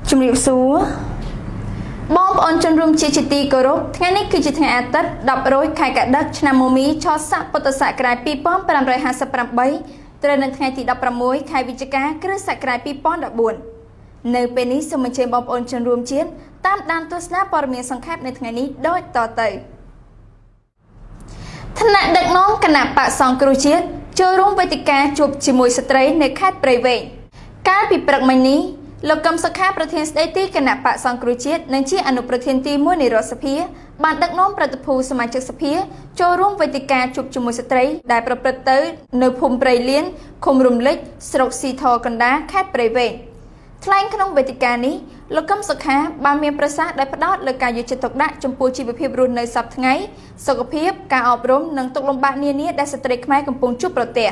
ជំរាបសួរបងប្អូនជនរួមជាទីគោរពថ្ងៃនេះគឺជាថ្ងៃអាទិត្យ10រោចខែកក្កដាឆ្នាំមមីឆស័កពុទ្ធសករាជ2558ត្រូវនៅថ្ងៃទី16ខែវិច្ឆិកាគ្រិស្តសករាជ2014នៅពេលនេះសូមអញ្ជើញបងប្អូនជនរួមជាតិតាមដានទស្សនាព័ត៌មានសង្ខេបនៅថ្ងៃនេះដូចតទៅថ្នាក់ដឹកនាំគណៈបកសង្គ្រោះជាតិចូលរួមវេទិកាជួបជាមួយស្ត្រីនៅខេត្តព្រៃវែងកាលពីព្រឹកមិញនេះលោកកឹមសុខាប្រធានស្ដីទីគណៈបកសង្គ្រោះជាតិនិងជាអនុប្រធានទី1នៃរដ្ឋសភាបានដឹកនាំប្រតិភូសមាជិកសភាចូលរួមវេទិកាជួបជាមួយស្ត្រីដែលប្រព្រឹត្តទៅនៅភូមិព្រៃលៀនឃុំរំលេចស្រុកស៊ីធរកណ្ដាលខេត្តព្រៃវែងថ្លែងក្នុងវេទិកានេះលោកកឹមសុខាបានមានប្រសាសន៍ដែលផ្ដោតលើការយកចិត្តទុកដាក់ចំពោះជីវភាពរស់នៅសប្តាហ៍ថ្ងៃសុខភាពការអប់រំនិងទុក្ខលំបាកនានាដែលស្ត្រីខ្មែរកំពុងជួបប្រទះ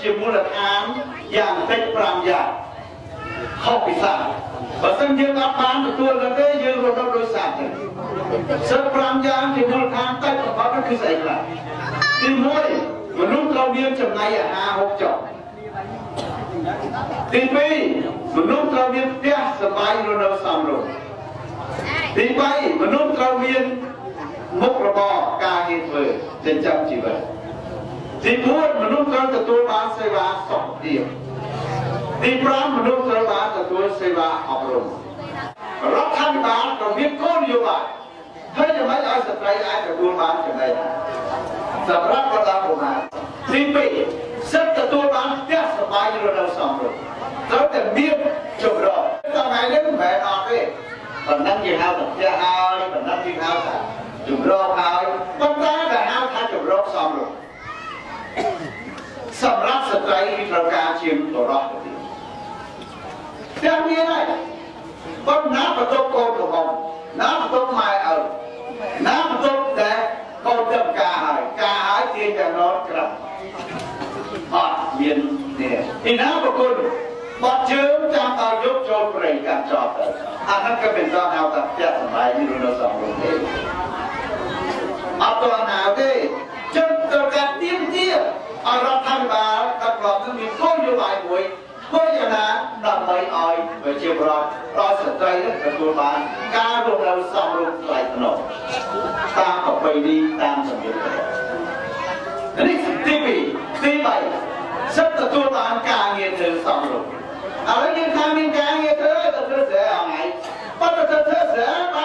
ជាមូលដ្ឋានយ៉ាងតិច5យ៉ាងខុសពីសាសបើសិនយើងអត់បានទទួលទៅទេយើងរត់ដល់ដោយសាសសិទ្ធិ5យ៉ាងជាមូលដ្ឋានតិចបំផុតគឺស្អីខ្លះទី1មនុស្សត្រូវមានចំណីអាហារហូបចុកទី2មនុស្សត្រូវមានផ្ទះសម្បែងរស់នៅសមរម្យទី3មនុស្សត្រូវមានមុខរបរការងារធ្វើចិញ្ចឹមជីវិតទី4មនុស្សត្រូវទទួលបានសេវាសុខភាពទី5មនុស្សត្រូវបានទទួលសេវាអប់រំរដ្ឋាភិបាលក៏មានគោលនយោបាយហើយយ៉ាងម៉េចឲ្យស្ត្រីអាចទទួលបានចំណេះសម្រាប់បណ្ដាប្រមាណទី2សិទ្ធិទទួលបានផ្ទះសម្បែងរស់នៅសមរម្យត្រូវតែមានចម្រោះថ្ងៃនេះមិនមែនអត់ទេប៉ុណ្ណឹងគេហៅថាផ្ទះហើយប៉ុណ្ណឹងគេហៅថាចម្រោះហើយប៉ុន្តែគេហៅថាចម្រោះសមរម្យសម្រាប់ស្ត្រីត្រូវការជាងបរិបទទាំងមានហើយប៉ុន្តែបន្ទប់កូនកំពុងណាបន្ទប់ម៉ែឪណាបន្ទប់តែកូនទៅការហើយទាញតែរត់ក្រាស់អត់មាននេះពីណាប្រគុណបត់ជើងចាំដល់យកចូលព្រៃកាត់ចប់ទៅអាហ្នឹងក៏មិនដល់ហៅថាផ្ទះសម្បែងនេះនៅសំរុំទេអត់ដល់ណាទេជើងទៅកាត់ទៀមទៀមអរដ្ឋាភិបាលដឹកនាំនឹងមានគោលនយោបាយមួយធ្វើយ៉ាងណាដើម្បីឲ្យប្រជាពលរដ្ឋដល់ស្ត្រីទទួលបានការរស់នៅសមរម្យថ្លៃថ្នូរតាមប្រពៃណីតាមជំនឿនេះទី2ទី3សិទ្ធិទទួលបានការងារធ្វើសមរម្យឥឡូវយើងថាមានការងារ